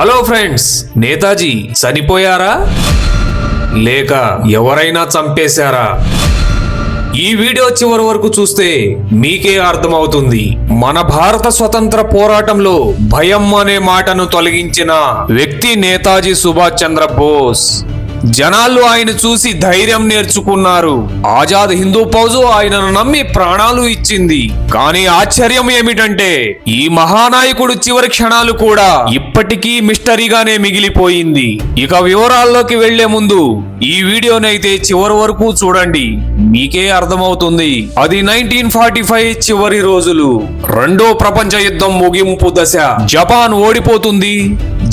Hello friends, Netaji చనిపోయారా లేక ఎవరైనా చంపేశారా? ఈ వీడియో చివరి వరకు చూస్తే మీకే అర్థమవుతుంది. మన భారత స్వతంత్ర పోరాటంలో భయం అనే మాటను తొలగించిన వ్యక్తి నేతాజీ సుభాష్ చంద్ర బోస్. జనాలు ఆయన చూసి ధైర్యం నేర్చుకున్నారు. ఆజాద్ హిందూ ఫౌజు ఆయనను నమ్మి ప్రాణాలు ఇచ్చింది. కానీ ఆశ్చర్యం ఏమిటంటే ఈ మహానాయకుడు చివరి క్షణాలు కూడా ఇప్పటికీ మిస్టరీగానే మిగిలిపోయింది. ఇక వివరాల్లోకి వెళ్లే ముందు ఈ వీడియోనైతే చివరి వరకు చూడండి, మీకే అర్థమవుతుంది. అది 1945 చివరి రోజులు. రెండో ప్రపంచ యుద్ధం ముగింపు దశ. జపాన్ ఓడిపోతుంది,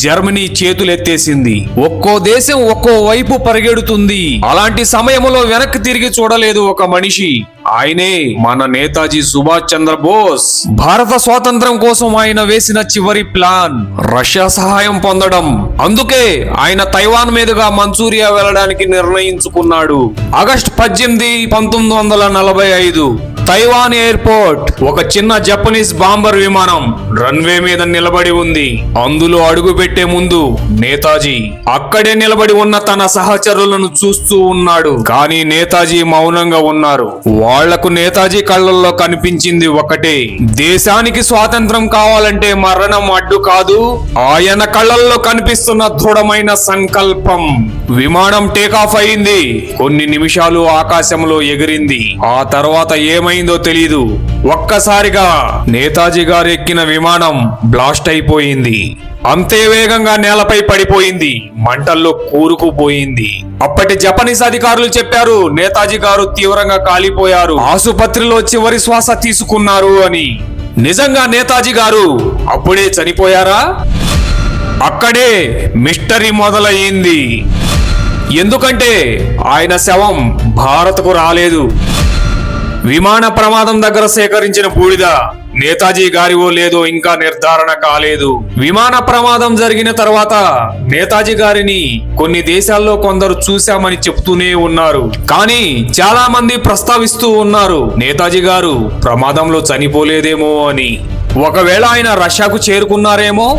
జర్మనీ చేతులెత్తేసింది. ఒక్కో దేశం ఒక్కో వైపు పరిగెడుతుంది. అలాంటి సమయంలో వెనక్కి తిరిగి చూడలేదు ఒక మనిషి. ఆయనే మన నేతాజీ సుభాష్ చంద్ర బోస్. భారత స్వాతంత్రం కోసం ఆయన వేసిన చివరి ప్లాన్ రష్యా సహాయం పొందడం. అందుకే ఆయన తైవాన్ మీదుగా మంచూరియా వెళ్ళడానికి నిర్ణయించుకున్నాడు. August 18, 1945 Taiwan airport. ఒక చిన్న జపనీస్ బాంబర్ విమానం రన్వే మీద నిలబడి ఉంది. అందులో అడుగు పెట్టే ముందు నేతాజీ అక్కడే నిలబడి ఉన్న తన సహచరులను చూస్తూ ఉన్నాడు. కానీ నేతాజీ మౌనంగా ఉన్నారు. వాళ్లకు నేతాజీ కళ్ళల్లో కనిపించింది ఒకటే, దేశానికి స్వాతంత్రం కావాలంటే మరణం అడ్డు కాదు. ఆయన కళ్ళల్లో కనిపిస్తున్న దృఢమైన సంకల్పం. విమానం టేకాఫ్ అయింది. కొన్ని నిమిషాలు ఆకాశంలో ఎగిరింది. ఆ తర్వాత ఏమైందో తెలీదు. ఒక్కసారిగా నేతాజీ గారు ఎక్కిన విమానం బ్లాస్ట్ అయిపోయింది. అంతే వేగంగా నేలపై పడిపోయింది. మంటల్లో కూరుకుపోయింది. అప్పటి జపనీస్ అధికారులు చెప్పారు నేతాజీ గారు తీవ్రంగా కాలిపోయారు, ఆసుపత్రిలో చివరి శ్వాస తీసుకున్నారు అని. నిజంగా నేతాజీ గారు అప్పుడే చనిపోయారా? అక్కడే మిస్టరీ మొదలయ్యింది. ఎందుకంటే ఆయన శవం భారత్కు రాలేదు. విమాన ప్రమాదం దగ్గర సేకరించిన బూడిద నేతాజీ గారివో లేదో ఇంకా నిర్ధారణ కాలేదు. విమాన ప్రమాదం జరిగిన తర్వాత నేతాజీ గారిని కొన్ని దేశాల్లో కొందరు చూశామని చెప్తూనే ఉన్నారు. కానీ చాలా మంది ప్రస్తావిస్తూ ఉన్నారు నేతాజీ గారు ప్రమాదంలో చనిపోలేదేమో అని. ఒకవేళ ఆయన రష్యాకు చేరుకున్నారేమో,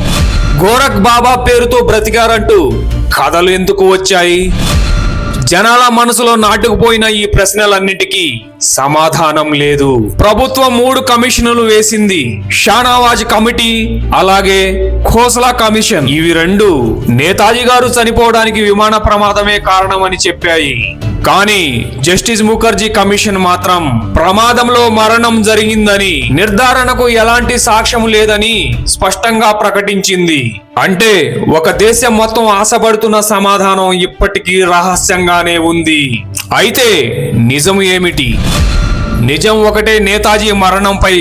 గోరఖ్ బాబా పేరుతో బ్రతికారంటూ కథలు ఎందుకు వచ్చాయి? జనాల మనసులో నాటుకుపోయిన ఈ ప్రశ్నలన్నిటికీ సమాధానం లేదు. ప్రభుత్వం 3 కమిషన్లు వేసింది. షానవాజ్ కమిటీ, అలాగే ఖోస్లా కమిషన్. ఇవి 2 నేతాజీ గారు చనిపోవడానికి విమాన ప్రమాదమే కారణమని చెప్పాయి. కానీ జస్టిస్ ముఖర్జీ కమిషన్ మాత్రం ప్రమాదంలో మరణం జరిగిందని, నిర్ధారణకు ఎలాంటి సాక్ష్యం లేదని స్పష్టంగా ప్రకటించింది. అంటే ఒక దేశం మొత్తం ఆశపడుతున్న సమాధానం ఇప్పటికీ రహస్యంగానే ఉంది. అయితే నిజం ఏమిటి? నిజం ఒకటే, నేతాజీ మరణంపై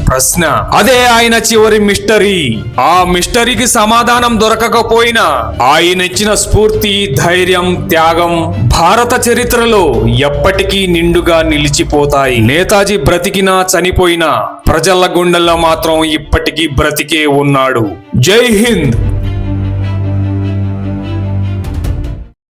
ప్రశ్న. అదే ఆయన చివరి మిస్టరీ. ఆ మిస్టరీకి సమాధానం దొరకకపోయినా ఆయన ఇచ్చిన స్ఫూర్తి, ధైర్యం, త్యాగం భారత చరిత్రలో ఎప్పటికీ నిండుగా నిలిచిపోతాయి. నేతాజీ బ్రతికినా చనిపోయినా ప్రజల గుండెల్లో మాత్రం ఇప్పటికీ బ్రతికే ఉన్నాడు. జై హింద్.